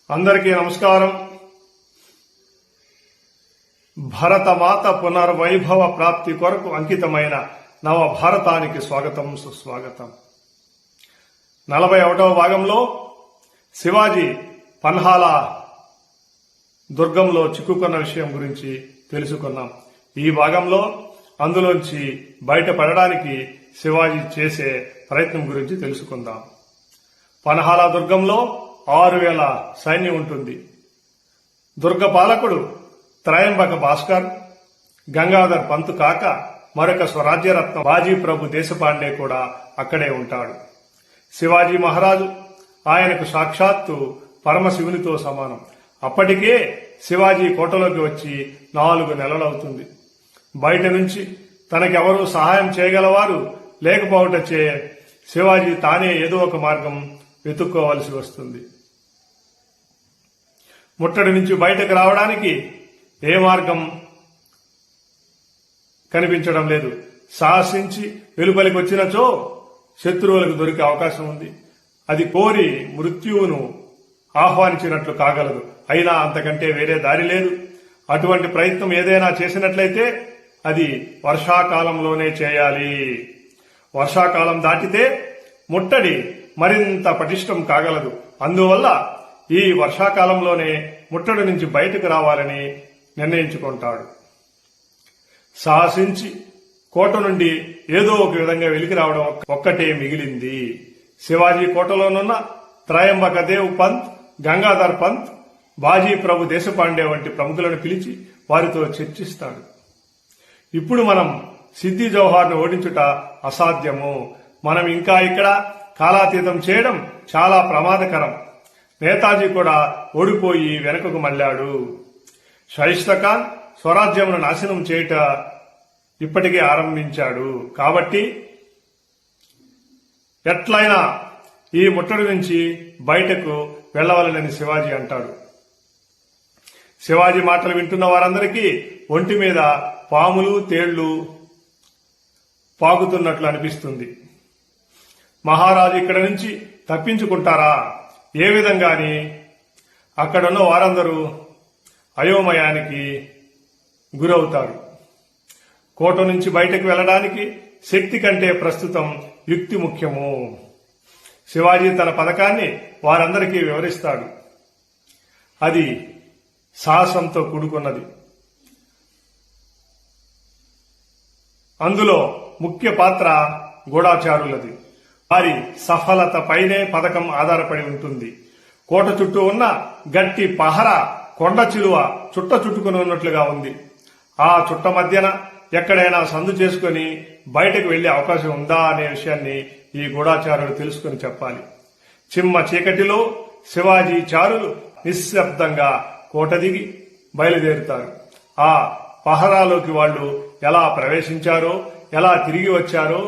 అందరికీ నమస్కారం. భరతమాత పునర్వైభవ ప్రాప్తి కొరకు అంకితమైన నవ భారతానికి స్వాగతం, సుస్వాగతం. 41వ భాగంలో శివాజీ పన్హాల దుర్గంలో చిక్కుకున్న విషయం గురించి తెలుసుకున్నాం. ఈ భాగంలో అందులోంచి బయటపడడానికి శివాజీ చేసే ప్రయత్నం గురించి తెలుసుకుందాం. పన్హాల దుర్గంలో 6000 సైన్యం ఉంటుంది. దుర్గ పాలకుడు త్రయంబక భాస్కర్, గంగాధర్ పంత్ కాక మరొక స్వరాజ్యరత్నం బాజీ ప్రభు దేశపాండే కూడా అక్కడే ఉంటాడు. శివాజీ మహారాజు ఆయనకు సాక్షాత్తు పరమశివునితో సమానం. అప్పటికే శివాజీ కోటలోకి వచ్చి 4 నెలలవుతుంది. బయట నుంచి తనకెవరూ సహాయం చేయగలవారు లేకపోవటచే శివాజీ తానే ఏదో ఒక మార్గం వెతుక్కోవలసి వస్తుంది. ముట్టడి నుంచి బయటకు రావడానికి ఏ మార్గం కనిపించడం లేదు. సాహసించి వెలుపలికి వచ్చినచో శత్రువులకు దొరికే అవకాశం ఉంది. అది కోరి మృత్యువును ఆహ్వానించినట్లు కాగలదు. అయినా అంతకంటే వేరే దారి లేదు. అటువంటి ప్రయత్నం ఏదైనా చేసినట్లయితే అది వర్షాకాలంలోనే చేయాలి. వర్షాకాలం దాటితే ముట్టడి మరింత పటిష్టం కాగలదు. అందువల్ల ఈ వర్షాకాలంలోనే ముట్టడి నుంచి బయటకు రావాలని నిర్ణయించుకుంటాడు. సాహసించి కోట నుండి ఏదో ఒక విధంగా వెలికి రావడం ఒక్కటే మిగిలింది. శివాజీ కోటలోనున్న త్రయంబక దేవ్ పంత్, గంగాధర్ పంత్, బాజీ ప్రభు దేశపాండే వంటి ప్రముఖులను పిలిచి వారితో చర్చిస్తాడు. ఇప్పుడు మనం సిద్ది జౌహార్ను ఓడించుట అసాధ్యము. మనం ఇంకా ఇక్కడ కాలాతీతం చేయడం చాలా ప్రమాదకరం. నేతాజీ కూడా ఓడిపోయి వెనుకకు మళ్లాడు. షాయిస్తా ఖాన్ స్వరాజ్యమును నాశనం చేయుట ఇప్పటికే ఆరంభించాడు. కాబట్టి ఎట్లయినా ఈ ముట్టడి నుంచి బయటకు వెళ్లవలనని శివాజీ అంటాడు. శివాజీ మాటలు వింటున్న వారందరికీ ఒంటి మీద పాములు, తేళ్లు పాకుతున్నట్లు అనిపిస్తుంది. మహారాజు ఇక్కడ నుంచి తప్పించుకుంటారా? ఏ విధంగాని అక్కడున్న వారందరూ అయోమయానికి గురవుతారు. కోట నుంచి బయటకు వెళ్లడానికి శక్తి కంటే ప్రస్తుతం యుక్తి ముఖ్యము. శివాజీ తన పథకాన్ని వారందరికీ వివరిస్తాడు. అది సాహసంతో కూడుకున్నది. అందులో ముఖ్య పాత్ర గూఢాచారులది. వారి సఫలత పైనే పథకం ఆధారపడి ఉంటుంది. కోట చుట్టూ ఉన్న గట్టి పహర కొండ చిలువ చుట్ట చుట్టుకుని ఉన్నట్లుగా ఉంది. ఆ చుట్ట మధ్యన ఎక్కడైనా సందు చేసుకుని బయటకు వెళ్లే అవకాశం ఉందా అనే విషయాన్ని ఈ గూఢాచారులు తెలుసుకుని చెప్పాలి. చిమ్మ చీకటిలో శివాజీ చారులు నిశ్శబ్దంగా కోట దిగి బయలుదేరుతారు. ఆ పహరాలోకి వాళ్లు ఎలా ప్రవేశించారో, ఎలా తిరిగి వచ్చారో,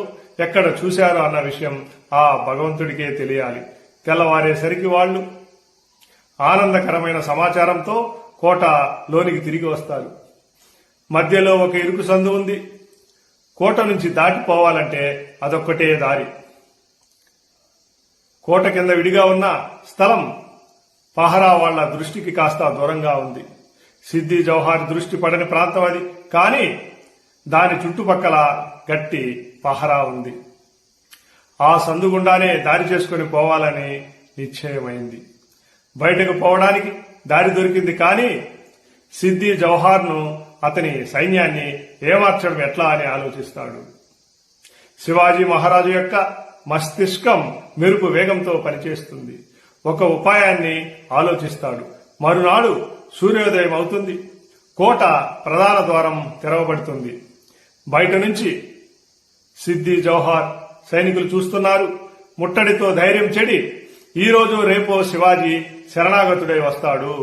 ఎక్కడ చూశారో అన్న విషయం ఆ భగవంతుడికే తెలియాలి. తెల్లవారేసరికి వాళ్లు ఆనందకరమైన సమాచారంతో కోట లోనికి తిరిగి వస్తారు. మధ్యలో ఒక ఇరుకు సందు ఉంది. కోట నుంచి దాటిపోవాలంటే అదొక్కటే దారి. కోట కింద విడిగా ఉన్న స్థలం పహరా వాళ్ల దృష్టికి కాస్త దూరంగా ఉంది. సిద్ది జౌహార్ దృష్టి పడని ప్రాంతం అది. కానీ దాని చుట్టుపక్కల గట్టి పహరా ఉంది. ఆ సందుగుండానే దారి చేసుకుని పోవాలని నిశ్చయమైంది. బయటకు పోవడానికి దారి దొరికింది. కానీ సిద్ది జౌహార్ను, అతని సైన్యాన్ని ఏమార్చడం ఎట్లా అని ఆలోచిస్తాడు. శివాజీ మహారాజు యొక్క మస్తిష్కం మెరుపు వేగంతో పనిచేస్తుంది. ఒక ఉపాయాన్ని ఆలోచిస్తాడు. మరునాడు సూర్యోదయం అవుతుంది. కోట ప్రధాన ద్వారం తెరవబడుతుంది. బయట నుంచి సిద్ది జౌహార్ సైనికులు చూస్తున్నారు. ముట్టడితో ధైర్యం చెడి ఈ రోజు రేపో శివాజీ శరణాగతుడై వస్తాడు,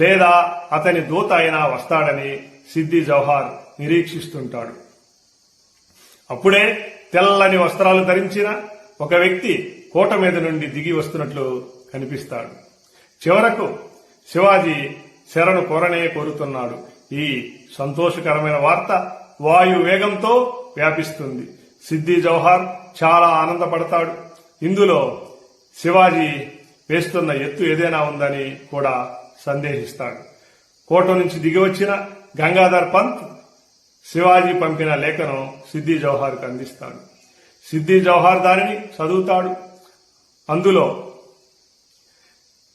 లేదా అతని దూత అయినా వస్తాడని సిద్ది జౌహార్ నిరీక్షిస్తుంటాడు. అప్పుడే తెల్లని వస్త్రాలు ధరించిన ఒక వ్యక్తి కోట మీద నుండి దిగి వస్తున్నట్లు కనిపిస్తాడు. చివరకు శివాజీ శరణు కోరుతున్నాడు. ఈ సంతోషకరమైన వార్త వాయు వేగంతో వ్యాపిస్తుంది. సిద్ది జౌహార్ చాలా ఆనందపడతాడు. ఇందులో శివాజీ వేస్తున్న ఎత్తు ఏదైనా ఉందని కూడా సందేహిస్తాడు. కోట నుంచి దిగివచ్చిన గంగాధర్ పంత్ శివాజీ పంపిన లేఖను సిద్ది జౌహార్కు అందిస్తాడు. సిద్ది జౌహార్ దానిని చదువుతాడు. అందులో,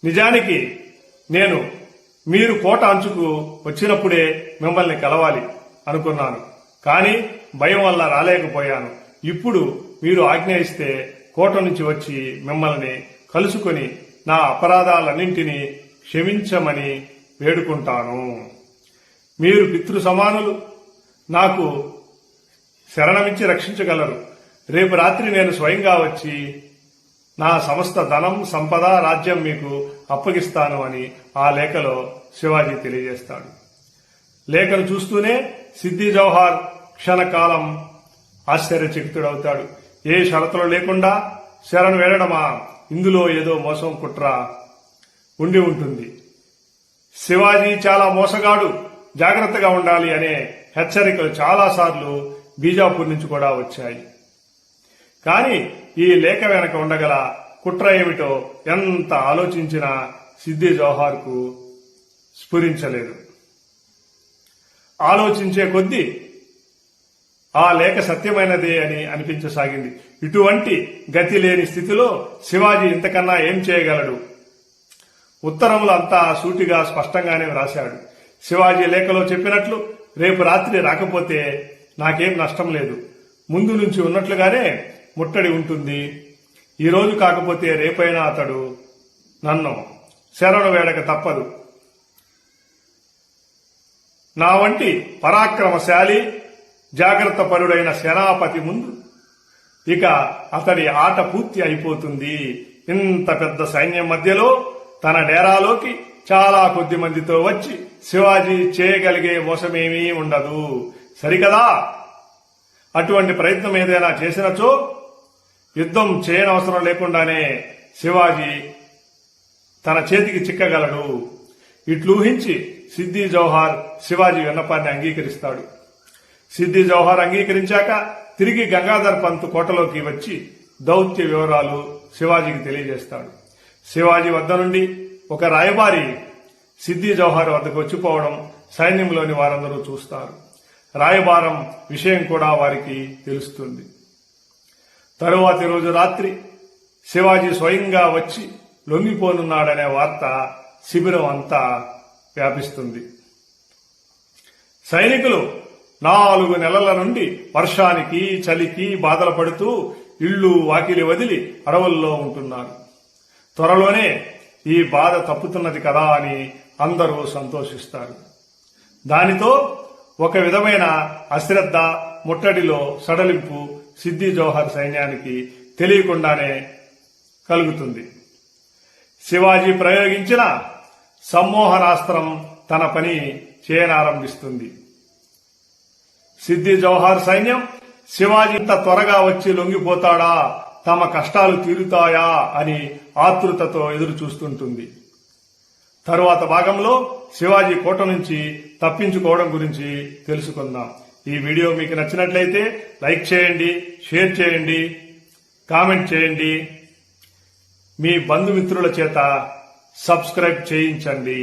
నిజానికి నేను మీరు కోట అంచుకు వచ్చినప్పుడే మిమ్మల్ని కలవాలి అనుకున్నాను, కానీ భయం వల్ల రాలేకపోయాను. ఇప్పుడు మీరు ఆజ్ఞ ఇస్తే కోట నుంచి వచ్చి మిమ్మల్ని కలుసుకొని నా అపరాధాలన్నింటినీ క్షమించమని వేడుకుంటాను. మీరు పితృ సమానులు, నాకు శరణమిచ్చి రక్షించగలరు. రేపు రాత్రి నేను స్వయంగా వచ్చి నా సమస్త ధనం, సంపద, రాజ్యం మీకు అప్పగిస్తాను అని ఆ లేఖలో శివాజీ తెలియజేస్తాడు. లేఖను చూస్తూనే సిద్ది జౌహార్ క్షణకాలం ఆశ్చర్యచకితుడవుతాడు. ఏ షరతులు లేకుండా శరణు వేడడమా? ఇందులో ఏదో మోసం, కుట్ర ఉండి ఉంటుంది. శివాజీ చాలా మోసగాడు, జాగ్రత్తగా ఉండాలి అనే హెచ్చరికలు చాలాసార్లు బీజాపూర్ నుంచి కూడా వచ్చాయి. కానీ ఈ లేఖ వెనక ఉండగల కుట్ర ఏమిటో ఎంత ఆలోచించినా సిద్ది జౌహార్కు స్ఫురించలేదు. ఆలోచించే కొద్దీ ఆ లేఖ సత్యమైనదే అని అనిపించసాగింది. ఇటువంటి గతి లేని స్థితిలో శివాజీ ఇంతకన్నా ఏం చేయగలడు? ఉత్తరములు అంతా సూటిగా స్పష్టంగానే వ్రాశాడు. శివాజీ లేఖలో చెప్పినట్లు రేపు రాత్రి రాకపోతే నాకేం నష్టం లేదు. ముందు నుంచి ఉన్నట్లుగానే ముట్టడి ఉంటుంది. ఈ రోజు కాకపోతే రేపైనా అతడు నన్ను శరణు వేడక తప్పదు. నా వంటి పరాక్రమశాలి, జాగ్రత్త పరుడైన సేనాపతి ముందు ఇక అతడి ఆట పూర్తి అయిపోతుంది. ఇంత పెద్ద సైన్యం మధ్యలో తన డేరాలోకి చాలా కొద్ది మందితో వచ్చి శివాజీ చేయగలిగే మోసమేమీ ఉండదు, సరికదా? అటువంటి ప్రయత్నం ఏదైనా చేసినచో యుద్ధం చేయనవసరం లేకుండానే శివాజీ తన చేతికి చిక్కగలడు. ఇట్లూహించి సిద్ది జౌహార్ శివాజీ విన్నపాన్ని అంగీకరిస్తాడు. సిద్ది జౌహార్ అంగీకరించాక తిరిగి గంగాధర్ పంత్ కోటలోకి వచ్చి దౌత్య వివరాలు శివాజీకి తెలియజేస్తాడు. శివాజీ వద్ద నుండి ఒక రాయబారి సిద్ది జౌహార్ వద్దకు వచ్చిపోవడం సైన్యంలోని వారందరూ చూస్తారు. రాయబారం విషయం కూడా వారికి తెలుస్తుంది. తరువాతి రోజు రాత్రి శివాజీ స్వయంగా వచ్చి లొంగిపోనున్నాడనే వార్త శిబిరం అంతా వ్యాపిస్తుంది. సైనికులు 4 నెలల నుండి వర్షానికి, చలికి బాధలు పడుతూ ఇళ్లు వాకిలి వదిలి అడవుల్లో ఉంటున్నారు. త్వరలోనే ఈ బాధ తప్పుతున్నది కదా అని అందరూ సంతోషిస్తారు. దానితో ఒక విధమైన అశ్రద్ధ, ముట్టడిలో సడలింపు సిద్ది జౌహార్ సైన్యానికి తెలియకుండానే కలుగుతుంది. శివాజీ ప్రయోగించిన సమ్మోహనాస్త్రం తన పని చేయనారంభిస్తుంది. సిద్ది జౌహార్ సైన్యం శివాజీ ఇంత త్వరగా వచ్చి లొంగిపోతాడా, తమ కష్టాలు తీరుతాయా అని ఆతృతతో ఎదురు చూస్తుంటుంది. తరువాత భాగంలో శివాజీ కోట నుంచి తప్పించుకోవడం గురించి తెలుసుకుందాం. ఈ వీడియో మీకు నచ్చినట్లయితే లైక్ చేయండి, షేర్ చేయండి, కామెంట్ చేయండి, మీ బంధుమిత్రుల చేత సబ్స్క్రైబ్ చేయించండి.